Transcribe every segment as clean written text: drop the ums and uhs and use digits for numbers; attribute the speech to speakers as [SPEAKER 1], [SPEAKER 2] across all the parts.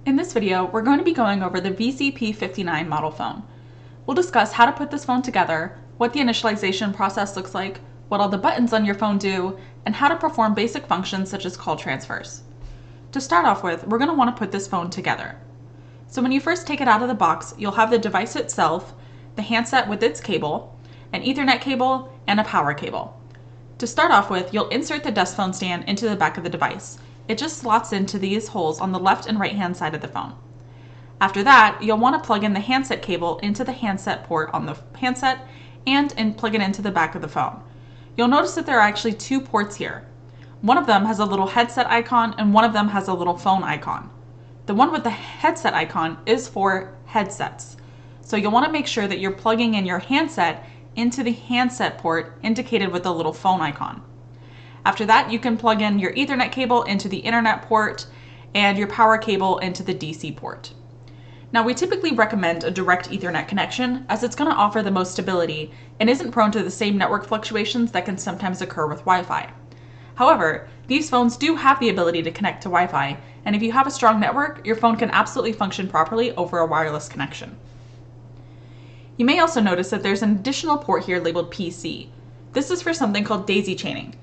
[SPEAKER 1] In this video, we're going to be going over the VZP59 model phone. We'll discuss how to put this phone together, what the initialization process looks like, what all the buttons on your phone do, and how to perform basic functions such as call transfers. To start off with, we're going to want to put this phone together. So when you first take it out of the box, you'll have the device itself, the handset with its cable, an Ethernet cable, and a power cable. To start off with, you'll insert the desk phone stand into the back of the device. It just slots into these holes on the left and right hand side of the phone. After that, you'll want to plug in the handset cable into the handset port on the handset and plug it into the back of the phone. You'll notice that there are actually two ports here. One of them has a little headset icon and one of them has a little phone icon. The one with the headset icon is for headsets. So you'll want to make sure that you're plugging in your handset into the handset port indicated with the little phone icon. After that, you can plug in your Ethernet cable into the internet port and your power cable into the DC port. Now, we typically recommend a direct Ethernet connection as it's going to offer the most stability and isn't prone to the same network fluctuations that can sometimes occur with Wi-Fi. However, these phones do have the ability to connect to Wi-Fi, and if you have a strong network, your phone can absolutely function properly over a wireless connection. You may also notice that there's an additional port here labeled PC. This is for something called daisy chaining.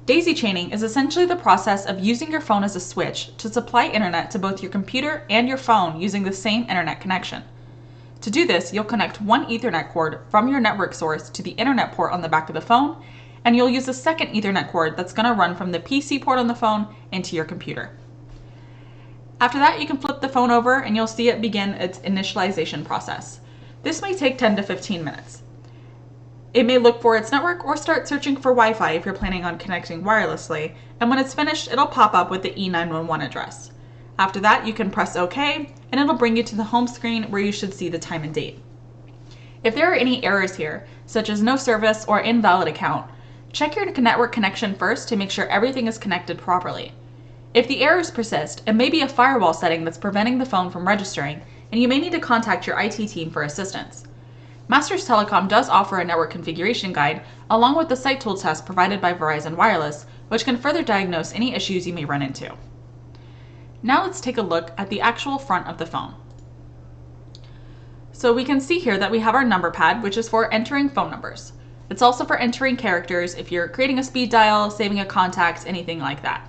[SPEAKER 1] Daisy chaining is essentially the process of using your phone as a switch to supply internet to both your computer and your phone using the same internet connection. To do this, you'll connect one Ethernet cord from your network source to the internet port on the back of the phone, and you'll use a second Ethernet cord that's going to run from the PC port on the phone into your computer. After that, you can flip the phone over and you'll see it begin its initialization process. This may take 10 to 15 minutes. It may look for its network or start searching for Wi-Fi if you're planning on connecting wirelessly, and when it's finished, it'll pop up with the E911 address. After that, you can press OK, and it'll bring you to the home screen where you should see the time and date. If there are any errors here, such as no service or invalid account, check your network connection first to make sure everything is connected properly. If the errors persist, it may be a firewall setting that's preventing the phone from registering, and you may need to contact your IT team for assistance. Masters Telecom does offer a network configuration guide along with the site tool test provided by Verizon Wireless, which can further diagnose any issues you may run into. Now let's take a look at the actual front of the phone. So we can see here that we have our number pad, which is for entering phone numbers. It's also for entering characters if you're creating a speed dial, saving a contact, anything like that.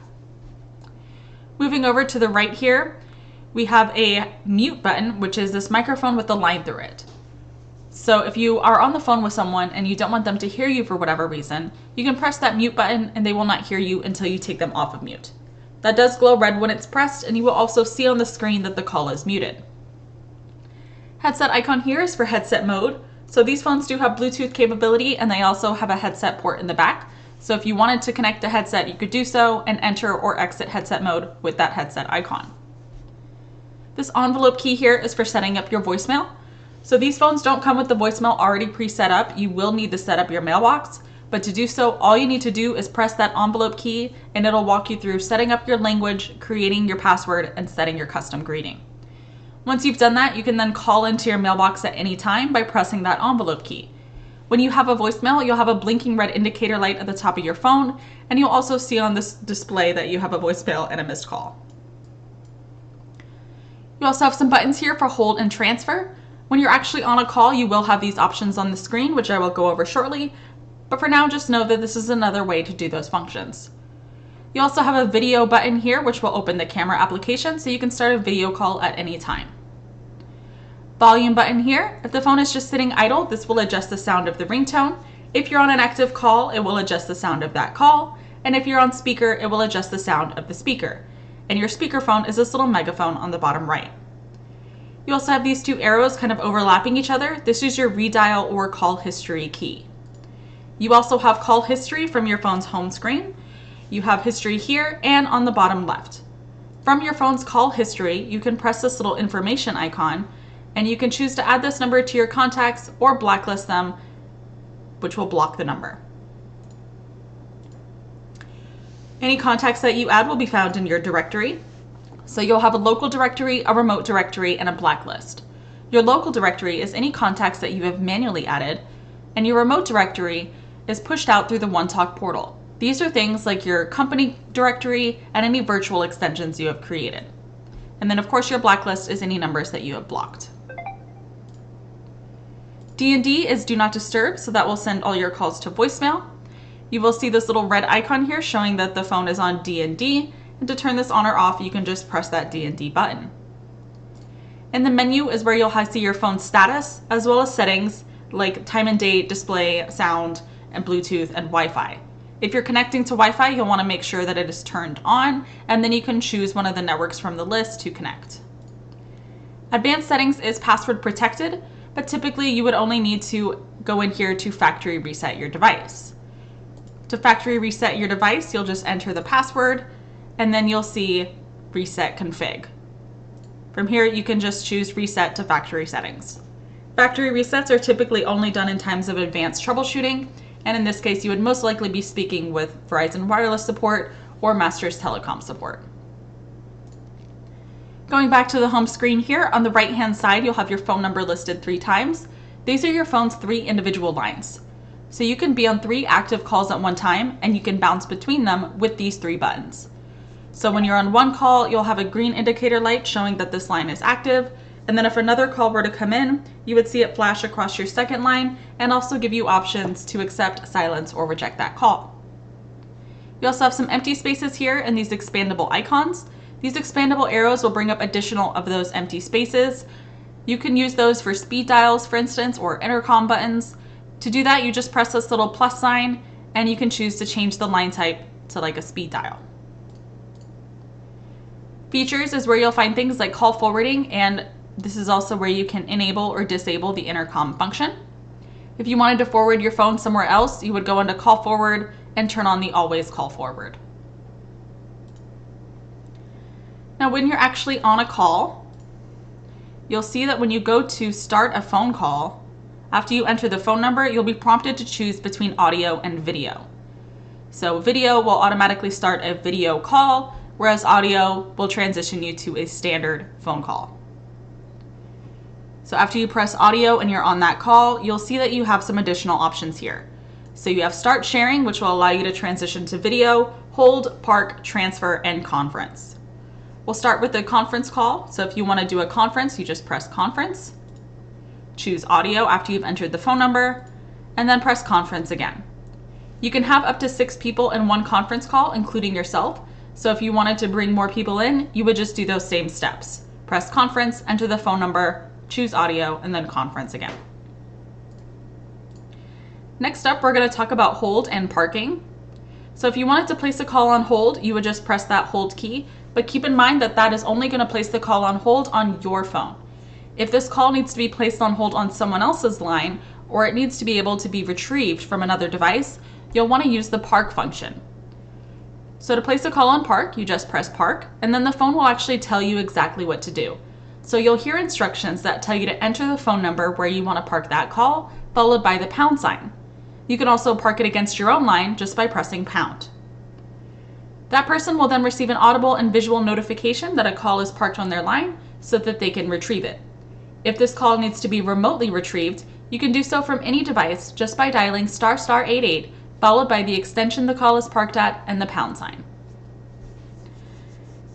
[SPEAKER 1] Moving over to the right here, we have a mute button, which is this microphone with a line through it. So if you are on the phone with someone and you don't want them to hear you for whatever reason, you can press that mute button and they will not hear you until you take them off of mute. That does glow red when it's pressed, and you will also see on the screen that the call is muted. Headset icon here is for headset mode. So these phones do have Bluetooth capability and they also have a headset port in the back. So if you wanted to connect a headset, you could do so and enter or exit headset mode with that headset icon. This envelope key here is for setting up your voicemail. So these phones don't come with the voicemail already pre-set up. You will need to set up your mailbox, but to do so, all you need to do is press that envelope key and it'll walk you through setting up your language, creating your password, and setting your custom greeting. Once you've done that, you can then call into your mailbox at any time by pressing that envelope key. When you have a voicemail, you'll have a blinking red indicator light at the top of your phone, and you'll also see on this display that you have a voicemail and a missed call. You also have some buttons here for hold and transfer. When you're actually on a call, you will have these options on the screen, which I will go over shortly, but for now, just know that this is another way to do those functions. You also have a video button here, which will open the camera application so you can start a video call at any time. Volume button here. If the phone is just sitting idle, this will adjust the sound of the ringtone. If you're on an active call, it will adjust the sound of that call. And if you're on speaker, it will adjust the sound of the speaker. And your speakerphone is this little megaphone on the bottom right. You also have these two arrows kind of overlapping each other. This is your redial or call history key. You also have call history from your phone's home screen. You have history here and on the bottom left. From your phone's call history, you can press this little information icon and you can choose to add this number to your contacts or blacklist them, which will block the number. Any contacts that you add will be found in your directory. So you'll have a local directory, a remote directory, and a blacklist. Your local directory is any contacts that you have manually added, and your remote directory is pushed out through the OneTalk portal. These are things like your company directory and any virtual extensions you have created. And then of course your blacklist is any numbers that you have blocked. D&D is do not disturb, so that will send all your calls to voicemail. You will see this little red icon here showing that the phone is on D&D, and to turn this on or off, you can just press that D&D button. In the menu is where you'll see your phone status, as well as settings like time and date, display, sound, and Bluetooth and Wi-Fi. If you're connecting to Wi-Fi, you'll want to make sure that it is turned on, and then you can choose one of the networks from the list to connect. Advanced settings is password protected, but typically you would only need to go in here to factory reset your device. To factory reset your device, you'll just enter the password, and then you'll see reset config. From here, you can just choose reset to factory settings. Factory resets are typically only done in times of advanced troubleshooting, and in this case, you would most likely be speaking with Verizon Wireless support or Masters Telecom support. Going back to the home screen here, on the right-hand side, you'll have your phone number listed 3 times. These are your phone's 3 individual lines. So you can be on 3 active calls at one time, and you can bounce between them with these 3 buttons. So when you're on one call, you'll have a green indicator light showing that this line is active. And then if another call were to come in, you would see it flash across your second line and also give you options to accept, silence, or reject that call. You also have some empty spaces here and these expandable icons. These expandable arrows will bring up additional of those empty spaces. You can use those for speed dials, for instance, or intercom buttons. To do that, you just press this little plus sign and you can choose to change the line type to like a speed dial. Features is where you'll find things like call forwarding, and this is also where you can enable or disable the intercom function. If you wanted to forward your phone somewhere else, you would go into call forward and turn on the always call forward. Now, when you're actually on a call, you'll see that when you go to start a phone call, after you enter the phone number, you'll be prompted to choose between audio and video. So video will automatically start a video call, whereas audio will transition you to a standard phone call. So after you press audio and you're on that call, you'll see that you have some additional options here. So you have start sharing, which will allow you to transition to video, hold, park, transfer, and conference. We'll start with the conference call. So if you want to do a conference, you just press conference, choose audio after you've entered the phone number, and then press conference again. You can have up to 6 people in one conference call, including yourself. So if you wanted to bring more people in, you would just do those same steps. Press conference, enter the phone number, choose audio, and then conference again. Next up, we're going to talk about hold and parking. So if you wanted to place a call on hold, you would just press that hold key, but keep in mind that that is only going to place the call on hold on your phone. If this call needs to be placed on hold on someone else's line, or it needs to be able to be retrieved from another device, you'll want to use the park function. So to place a call on park, you just press park, and then the phone will actually tell you exactly what to do. So you'll hear instructions that tell you to enter the phone number where you want to park that call, followed by the pound sign. You can also park it against your own line just by pressing pound. That person will then receive an audible and visual notification that a call is parked on their line so that they can retrieve it. If this call needs to be remotely retrieved, you can do so from any device just by dialing **88, followed by the extension the call is parked at and the pound sign.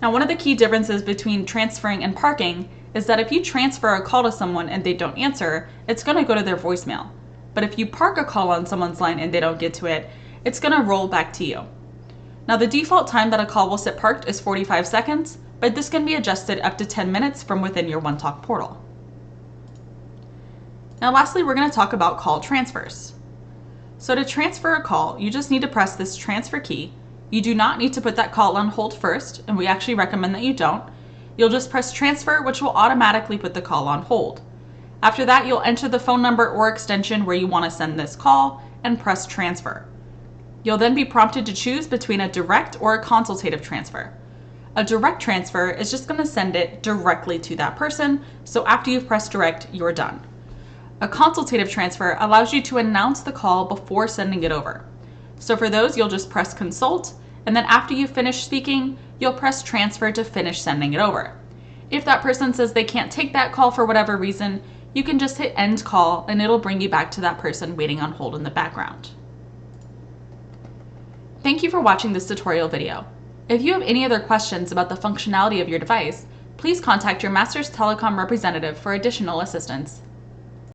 [SPEAKER 1] Now, one of the key differences between transferring and parking is that if you transfer a call to someone and they don't answer, it's going to go to their voicemail. But if you park a call on someone's line and they don't get to it, it's going to roll back to you. Now, the default time that a call will sit parked is 45 seconds, but this can be adjusted up to 10 minutes from within your OneTalk portal. Now, lastly, we're going to talk about call transfers. So to transfer a call, you just need to press this transfer key. You do not need to put that call on hold first, and we actually recommend that you don't. You'll just press transfer, which will automatically put the call on hold. After that, you'll enter the phone number or extension where you want to send this call and press transfer. You'll then be prompted to choose between a direct or a consultative transfer. A direct transfer is just going to send it directly to that person, so after you've pressed direct, you're done. A consultative transfer allows you to announce the call before sending it over. So for those, you'll just press consult, and then after you finish speaking, you'll press transfer to finish sending it over. If that person says they can't take that call for whatever reason, you can just hit end call and it'll bring you back to that person waiting on hold in the background. Thank you for watching this tutorial video. If you have any other questions about the functionality of your device, please contact your Masters Telecom representative for additional assistance.